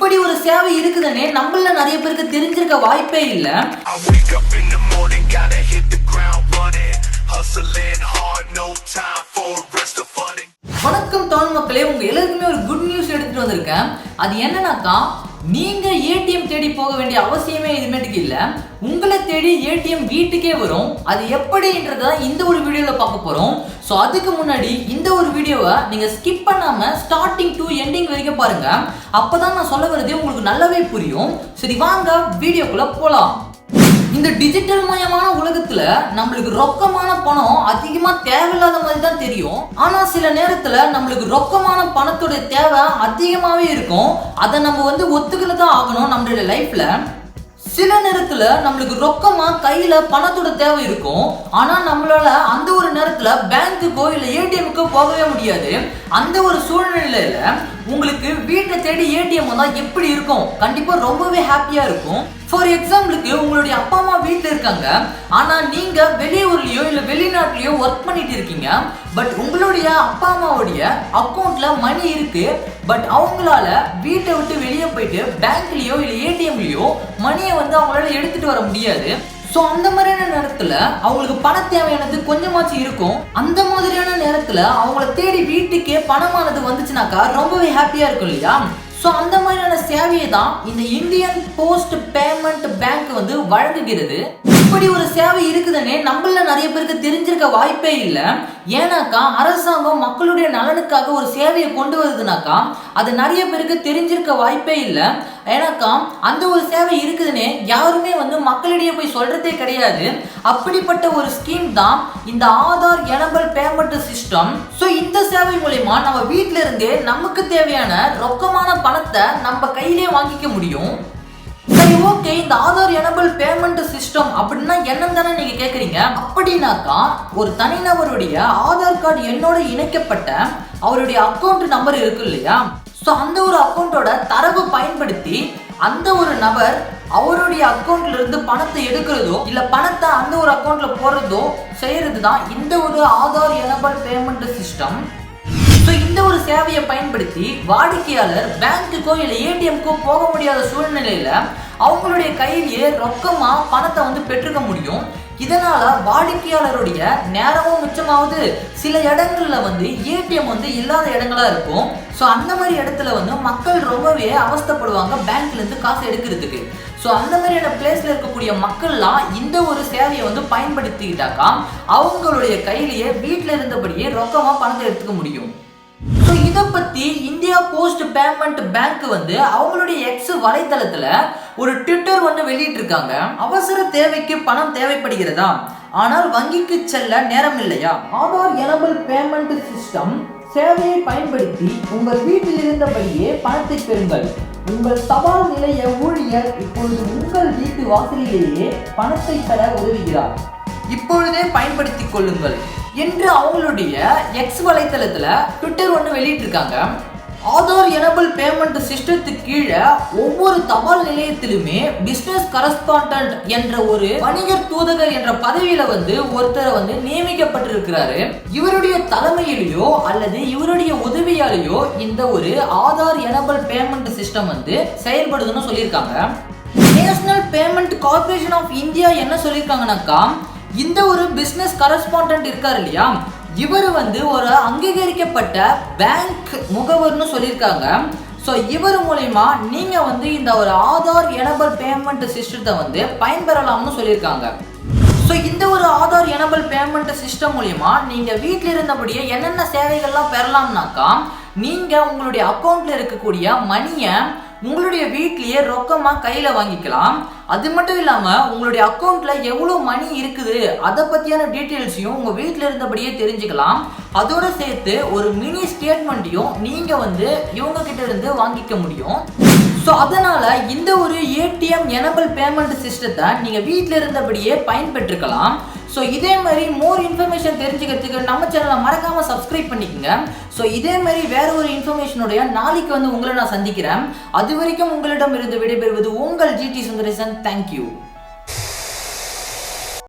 இப்படி ஒரு சேவை இருக்குதுன்னே நம்மள நிறைய பேருக்கு தெரிஞ்சிருக்க வாய்ப்பே இல்ல. வணக்கம் தமிழ் மக்களே, உங்க எல்லாருக்குமே ஒரு குட் நியூஸ் எடுத்துட்டு வந்திருக்கேன். அது என்னன்னாக்கா, நீங்க ஏடிஎம் தேடி போக வேண்டிய அவசியமே இதுமேட்டுக்கு இல்ல. உங்களை தேடி ஏடிஎம் வீட்டுக்கே வரும். அது எப்படின்றத இந்த ஒரு வீடியோல பார்க்க போறோம். சோ அதுக்கு முன்னாடி இந்த ஒரு வீடியோவை நீங்க ஸ்கிப் பண்ணாம ஸ்டார்டிங் டு எண்டிங் வரைக்கும் பாருங்க. அப்பதான் நான் சொல்ல வரதே உங்களுக்கு நல்லாவே புரியும். சரி வாங்க வீடியோக்குள்ள போலாம். இந்த டிஜிட்டல் மயமான உலகத்துல நம்மளுக்கு ரொக்கமான பணம் அதிகமா தேவையில்லாத மாதிரி தான் தெரியும். ஆனா சில நேரத்துல நம்மளுக்கு ரொக்கமான பணத்தோட தேவை அதிகமாவே இருக்கும். அதை நம்ம ஒத்துக்கிட்டு ஆகணும் நம்மளுடைய லைஃப்ல. சில நேரத்துல நம்மளுக்கு ரொக்கமா கையில பணத்தோட தேவை இருக்கும். ஆனா நம்மளால அந்த ஒரு நேரத்துல பேங்க்குக்கோ இல்ல ஏடிஎம்க்கோ போகவே முடியாது. அந்த ஒரு சூழ்நிலையில உங்களுக்கு வீட்டை தேடி ஏடிஎம் வந்தா எப்படி இருக்கும்? கண்டிப்பா ரொம்பவே ஹாப்பியா இருக்கும். ஃபார் எக்ஸாம்பிளுக்கு உங்களுடைய அப்பா அம்மா வீட்டில் இருக்காங்க. ஆனா நீங்க வெளியூர்லயோ இல்ல வெளிநாட்டுலயோ ஒர்க் பண்ணிட்டு இருக்கீங்க. பட் உங்களுடைய அப்பா அம்மாவுடைய அக்கௌண்ட்ல மணி இருக்கு. பட் அவங்களால வீட்டை விட்டு வெளியே போயிட்டு பேங்க்லயோ இல்ல ஏடிஎம்லயோ மணியை அவங்களால எடுத்துட்டு வர முடியாது. சோ அந்த மாதிரியான நேரத்துல அவங்களுக்கு பண தேவையானது கொஞ்சமாச்சு இருக்கும். அந்த மாதிரியான நேரத்துல அவங்கள தேடி வீட்டுக்கே பணமானது வந்துச்சுனாக்கா ரொம்பவே ஹாப்பியா இருக்கும் இல்லையா? சோ அந்த மாதிரியான சேவையை தான் இந்த இந்தியன் போஸ்ட் பேமெண்ட் பேங்க் வழங்குகிறது. இப்படி ஒரு சேவை இருக்குதுன்னே நம்மள நிறைய பேருக்கு தெரிஞ்சிருக்க வாய்ப்பே இல்லை. ஏன்னாக்கா அரசாங்கம் மக்களுடைய நலனுக்காக ஒரு சேவையை கொண்டு வருதுனாக்கா அது நிறைய பேருக்கு தெரிஞ்சிருக்க வாய்ப்பே இல்லை. ஏன்னாக்கா அந்த ஒரு சேவை இருக்குதுன்னே யாருமே மக்களிடையே போய் சொல்றதே கிடையாது. அப்படிப்பட்ட ஒரு ஸ்கீம் தான் இந்த Aadhaar enable payment system. So இந்த சேவை மூலமா நம்ம வீட்டில இருந்தே நமக்கு தேவையான ரொக்கமான பணத்தை நம்ம கையிலே வாங்கிக்க முடியும். சரி ஓகே, இந்த ஆதார் எனபிள் பேமெண்ட் சிஸ்டம் அப்படின்னா என்னன்னு தானே நீங்க கேக்குறீங்க. அப்படின்னாக்கா ஒரு தனிநபருடைய ஆதார் கார்டு எண்ணோட இணைக்கப்பட்ட அவருடைய அக்கௌண்ட் நம்பர் இருக்கு இல்லையா? சோ அந்த ஒரு அக்கௌண்டோட தரவு பயன்படுத்தி அந்த ஒரு நபர் அவருடைய அக்கௌண்ட்ல இருந்து பணத்தை எடுக்கிறதோ இல்ல பணத்தை அந்த ஒரு அக்கௌண்ட்ல போடுறதோ செய்யறது தான் இந்த ஒரு ஆதார் எனபிள் பேமெண்ட் சிஸ்டம். இந்த ஒரு சேவையை பயன்படுத்தி வாடிக்கையாளர் பேங்க்குக்கோ இல்ல ஏடிஎம்க்கோ போக முடியாத சூழ்நிலையில அவங்களுடைய கையிலேயே ரொக்கமா பணத்தை பெற்றுக்க முடியும். இதனால வாடிக்கையாளருடைய நேரமும் மிச்சமாவது. சில இடங்கள்ல ஏடிஎம் இல்லாத இடங்களா இருக்கும். ஸோ அந்த மாதிரி இடத்துல மக்கள் ரொம்பவே அவஸ்தைப்படுவாங்க பேங்க்ல இருந்து காசு எடுக்கிறதுக்கு. ஸோ அந்த மாதிரியான பிளேஸ்ல இருக்கக்கூடிய மக்கள்லாம் இந்த ஒரு சேவையை பயன்படுத்திக்கிட்டாக்கா அவங்களுடைய கையிலேயே வீட்டில இருந்தபடியே ரொக்கமா பணத்தை எடுத்துக்க முடியும். இதை பத்தி இந்தியா போஸ்ட் பேமெண்ட் பேங்க் அவங்களுடைய எக்ஸ் வலைத்தளத்துல ஒரு ட்விட்டர் வெளியிட்டு இருக்காங்க. அவசர தேவைக்கு பணம் தேவைப்படுகிறதா, ஆனால் வங்கிக்கு செல்ல நேரம் இல்லையா? ஆதார் எனபிள் பேமெண்ட் சிஸ்டம் சேவையை பயன்படுத்தி உங்கள் வீட்டில் இருந்தபடியே பணத்தை பெறுங்கள். உங்கள் தபால் நிலைய ஊழியர் இப்பொழுது உங்கள் வீட்டு வாசலிலேயே பணத்தை பெற உதவுகிறார். இப்பொழுதே பயன்படுத்திக் கொள்ளுங்கள் என்று அவங்களுடைய எக்ஸ் வலைத்தளத்துல ட்விட்டர் வெளியிட்டிருக்காங்க. ஆதார் எனபிள் பேமெண்ட் சிஸ்டத்துக்கு கீழே ஒவ்வொரு தபால் நிலையத்திலுமே பிசினஸ் கரஸ்பாண்டன்ட் என்ற ஒரு வணிகர் தூதகர் என்ற பதவியில ஒருத்தர் நியமிக்கப்பட்டிருக்கிறாரு. இவருடைய தலைமையிலேயோ அல்லது இவருடைய உதவியாலேயோ இந்த ஒரு ஆதார் எனபிள் பேமெண்ட் சிஸ்டம் செயல்படுதுன்னு சொல்லியிருக்காங்க. National payment corporation of India என்ன சொல்லியிருக்காங்கன்னாக்கா, இந்த ஒரு பிசினஸ் கரஸ்பாண்டன்ட் இருக்காரு இல்லையா, இவர் ஒரு அங்கீகரிக்கப்பட்ட பேங்க் முகவர்னு சொல்லியிருக்காங்க. ஸோ இவர் மூலமா நீங்க இந்த ஒரு ஆதார் எனபிள் பேமெண்ட் சிஸ்டத்தை பயன்பெறலாம்னு சொல்லியிருக்காங்க. ஸோ இந்த ஒரு ஆதார் எனபிள் பேமெண்ட் சிஸ்டம் மூலமா நீங்க வீட்டில் இருந்தபடியே என்னென்ன சேவைகள்லாம் பெறலாம்னாக்கா, நீங்க உங்களுடைய அக்கௌண்ட்ல இருக்கக்கூடிய மணியை உங்களுடைய வீட்லயே ரொக்கமா கையில வாங்கிக்கலாம். அது மட்டும் இல்லாம உங்களுடைய அக்கௌண்ட்ல எவ்வளவு மணி இருக்குது அதை பத்தியான டீட்டெயில்ஸையும் உங்க வீட்டுல இருந்தபடியே தெரிஞ்சுக்கலாம். அதோட சேர்த்து ஒரு மினி ஸ்டேட்மெண்ட்டையும் நீங்க இவங்க கிட்ட இருந்து வாங்கிக்க முடியும். ஸோ அதனால இந்த ஒரு ஏடிஎம் எனபிள் பேமெண்ட் சிஸ்டத்தை நீங்க வீட்டில இருந்தபடியே பயன்பெற்றுக்கலாம். ஸோ இதே மாதிரி மோர் இன்ஃபர்மேஷன் தெரிஞ்சுக்கிறதுக்கு நம்ம சேனலை மறக்காம சப்ஸ்கிரைப் பண்ணிக்கோங்க. ஸோ இதே மாதிரி வேற ஒரு இன்ஃபர்மேஷனுடைய நாளைக்கு உங்களை நான் சந்திக்கிறேன். அது வரைக்கும் உங்களிடம் இருந்து விடைபெறுவது உங்கள் ஜிடி சுந்தரேசன். தேங்க்யூ.